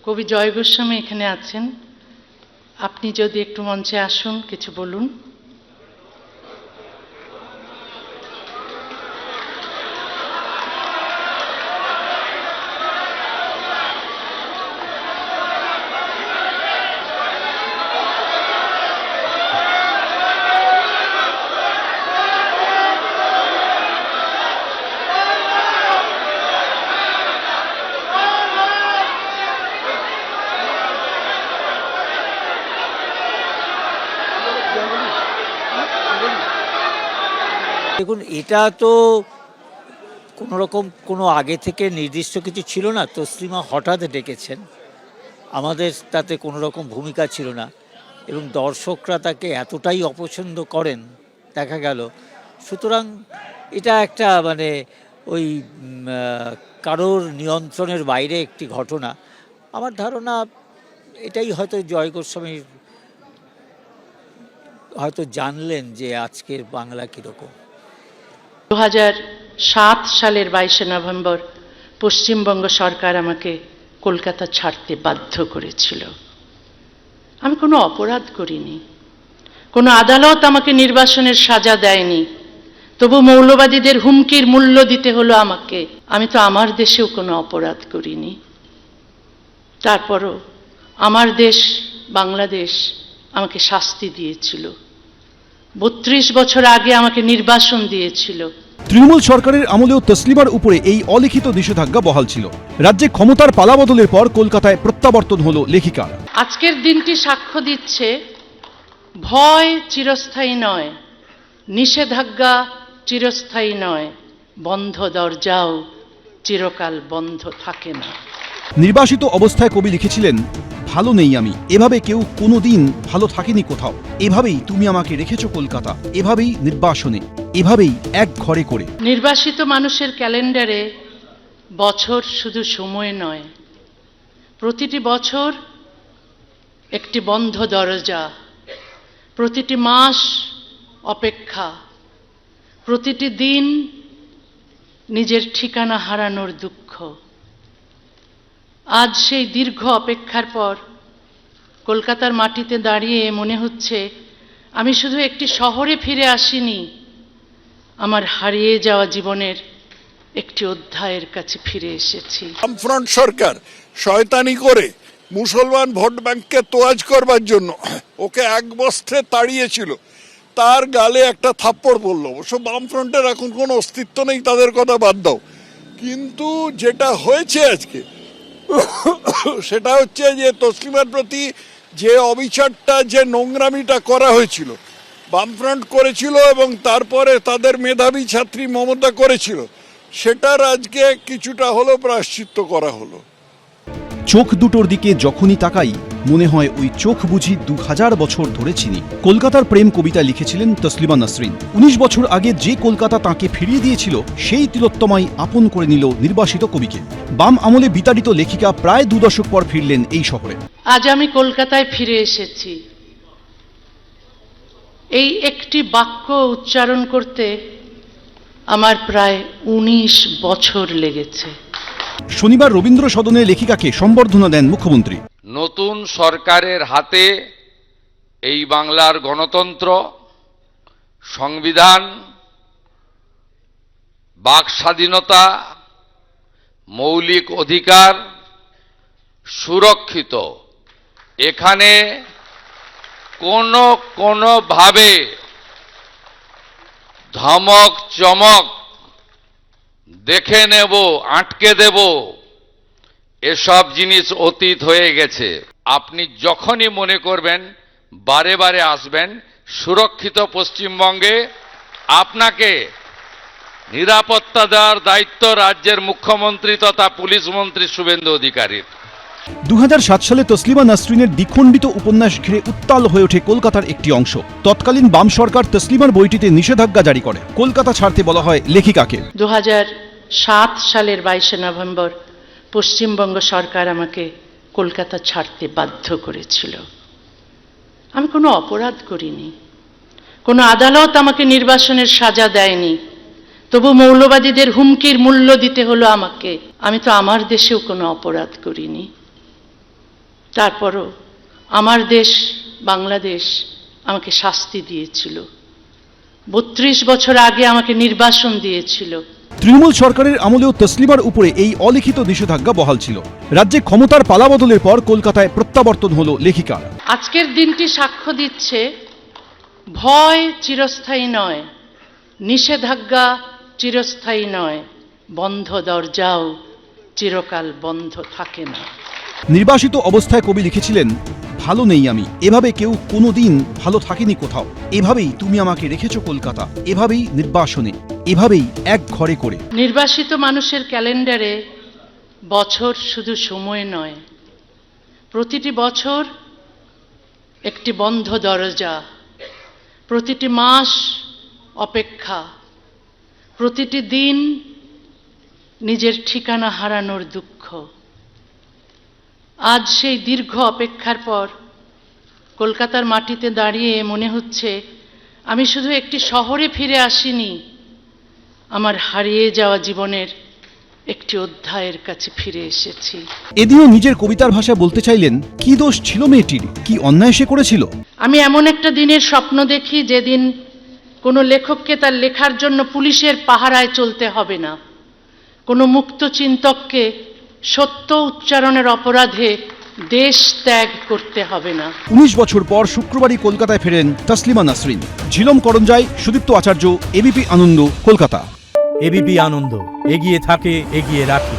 কবি জয় গোস্বামী এখানে আছেন, আপনি যদি একটু মঞ্চে আসুন, কিছু বলুন। দেখুন, এটা তো কোনো রকম কোনো আগে থেকে নির্দিষ্ট কিছু ছিল না। তসলিমা হঠাৎ ডেকেছেন, আমাদের তাতে কোনো রকম ভূমিকা ছিল না, এবং দর্শকরা তাকে এতটাই অপছন্দ করেন দেখা গেল। সুতরাং এটা একটা মানে ওই কারোর নিয়ন্ত্রণের বাইরে একটি ঘটনা। আমার ধারণা এটাই হয়তো জয় গোস্বামী হয়তো জানলেন যে আজকের বাংলা কীরকম। 2007 সালের 22শে নভেম্বর পশ্চিমবঙ্গ সরকার আমাকে কলকাতা ছাড়তে বাধ্য করেছিল। আমি কোনো অপরাধ করিনি, কোনো আদালত আমাকে নির্বাসনের সাজা দেয়নি, তবু মৌলবাদীদের হুমকির মূল্য দিতে হলো আমাকে। আমি তো আমার দেশেও কোনো অপরাধ করিনি। তারপরও আমার দেশ বাংলাদেশ আমাকে শাস্তি দিয়েছিল। 32 বছর আগে আমাকে নির্বাসন দিয়েছিল। তৃণমূল সরকারের আমলেও তসলিমার উপরে এই অলিখিত নিষেধাজ্ঞা বহাল ছিল। রাজ্যে ক্ষমতার পালাবদলের পর কলকাতায় প্রত্যাবর্তন হলো লেখিকার। আজকের দিনটি সাক্ষ্য দিচ্ছে, ভয় চিরস্থায়ী নয়, নিষেধাজ্ঞা চিরস্থায়ী নয়, বন্ধ দরজাও চিরকাল বন্ধ থাকে না। নির্বাসিত অবস্থায় কবি লিখেছিলেন, ভালো নেই আমি, এভাবে কেউ কোনোদিন ভালো থাকেনি কোথাও। এভাবেই তুমি আমাকে রেখেছো কলকাতা, এভাবেই নির্বাসনে, এভাবেই এক ঘরে করে। নির্বাসিত মানুষের ক্যালেন্ডারে বছর শুধু সময় নয়, প্রতিটি বছর একটি বন্ধ দরজা, প্রতিটি মাস অপেক্ষা, প্রতিটি দিন নিজের ঠিকানা হারানোর দুঃখ। আজ সেই দীর্ঘ অপেক্ষার পর কলকাতার মাটিতে দাঁড়িয়ে মনে হচ্ছে আমি শুধু একটি শহরে ফিরে আসিনি, আমার হারিয়ে যাওয়া জীবনের একটি অধ্যায়ের কাছে ফিরে এসেছি। বামফ্রন্ট সরকার শয়তানি করে মুসলমান ভোট ব্যাংককে তোয়াজ করবার জন্য ওকে এক বস্ত্রে তাড়িয়েছিল, তার গালে একটা থাপ্পড় পড়লো। অবশ্য বামফ্রন্টের এখন কোনো অস্তিত্ব নেই, তাদের কথা বাদ দাও। কিন্তু যেটা হয়েছে আজকে সেটা হচ্ছে যে তসলিমার প্রতি যে অবিচারটা, যে নোংরামিটা করা হয়েছিল, বামফ্রন্ট করেছিল এবং তারপরে তাদের মেধাবী ছাত্রী মমতা করেছিল, সেটার আজকে কিছুটা হলো প্রায়শ্চিত্ত করা হলো। চোখ দুটোর দিকে যখনই তাকাই মনে হয় ওই চোখ বুঝি 2000 বছর ধরে চিনি। কলকাতার প্রেম কবিতা লিখেছিলেন তসলিমা নাসরিন। 19 বছর আগে যে কলকাতা তাঁকে ফিরিয়ে দিয়েছিল, সেই তিলোত্তমাই আপন করে নিল নির্বাসিত কবিকে। বাম আমলে বিতাড়িত লেখিকা প্রায় 2 দশক পর ফিরলেন এই শহরে। আজ আমি কলকাতায় ফিরে এসেছি। এই একটি বাক্য উচ্চারণ করতে আমার প্রায় 19 বছর লেগেছে। শনিবার রবীন্দ্র সদনে লেখিকাকে সম্বর্ধনা দেন মুখ্যমন্ত্রী। নতুন সরকারের হাতে এই বাংলার গণতন্ত্র, সংবিধান, বাক স্বাধীনতা, মৌলিক অধিকার সুরক্ষিত। এখানে কোনোভাবে ধমক চমক, দেখে নেব, আটকে দেব, এসব জিনিস অতীত হয়ে গেছে। আপনি যখনই মনে করবেন বারে বারে আসবেন, সুরক্ষিত পশ্চিমবঙ্গে আপনাকে নিরাপত্তা দেওয়ার দায়িত্ব রাজ্যের মুখ্যমন্ত্রী তথা পুলিশ মন্ত্রী শুভেন্দু অধিকারীর। 2007 সালে তসলিমা নাসরিনের দ্বিখণ্ডিত উপন্যাস ঘিরে উত্তাল হয়ে ওঠে কলকাতার একটি অংশ। তৎকালীন বাম সরকার তসলিমার বইটিতে নিষেধাজ্ঞা জারি করে। কলকাতা ছাড়তে বলা হয় লেখিকাকে। 2007 সালের 22শে নভেম্বর পশ্চিমবঙ্গ সরকার আমাকে কলকাতা ছাড়তে বাধ্য করেছিল। আমি কোনো অপরাধ করিনি, কোনো আদালত আমাকে নির্বাসনের সাজা দেয়নি, তবু মৌলবাদীদের হুমকির মূল্য দিতে হলো আমাকে। আমি তো আমার দেশেও কোনো অপরাধ করিনি। তারপরও আমার দেশ বাংলাদেশ আমাকে শাস্তি দিয়েছিল। 32 বছর আগে আমাকে নির্বাসন দিয়েছিল। তৃণমূল সরকারের আমলেও তসলিমার উপরে এই অলিখিত নিষেধাজ্ঞা বহাল ছিল। রাজ্যে ক্ষমতার পালাবদলের পর কলকাতায় প্রত্যাবর্তন হলো লেখিকার। আজকের দিনটি সাক্ষ্য দিচ্ছে ভয় চিরস্থায়ী নয়, নিষেধাজ্ঞা চিরস্থায়ী নয়, বন্ধ দরজাও চিরকাল বন্ধ থাকে না। নির্বাসিত অবস্থায় কবি লিখেছিলেন, ভালো নেই আমি, এভাবে কেউ কোনোদিন ভালো থাকেনি কোথাও, এভাবেই তুমি আমাকে রেখেছো কলকাতা, এভাবেই নির্বাসনে, এভাবেই এক ঘরে করে। নির্বাসিত মানুষের ক্যালেন্ডারে বছর শুধু সময় নয়, প্রতিটি বছর একটি বন্ধ দরজা, প্রতিটি মাস অপেক্ষা, প্রতিটি দিন নিজের ঠিকানা হারানোর দুঃখ। আজ সেই দীর্ঘ অপেক্ষার পর কলকাতার মাটিতে দাঁড়িয়ে মনে হচ্ছে আমি শুধু একটি শহরে ফিরে আসিনি, আমার হারিয়ে যাওয়া জীবনের একটি অধ্যায়ের কাছে ফিরে এসেছি। এদিনও নিজের কবিতার ভাষায় বলতে চাইলেন, কি দোষ ছিল মেয়েটির, কি অন্যায় সে করেছিল। আমি এমন একটা দিনের স্বপ্ন দেখি যেদিন কোনো লেখককে তার লেখার জন্য পুলিশের পাহারায় চলতে হবে না, কোনো মুক্ত চিন্তককে সত্য উচ্চারণের অপরাধে দেশ ত্যাগ করতে হবে না। 19 বছর পর শুক্রবারই কলকাতায় ফেরেন তসলিমা নাসরিন। ঝিলম করঞ্জাই, সুদীপ্ত আচার্য, এবিপি আনন্দ, কলকাতা। এবিপি আনন্দ, এগিয়ে থাকে, এগিয়ে রাখে।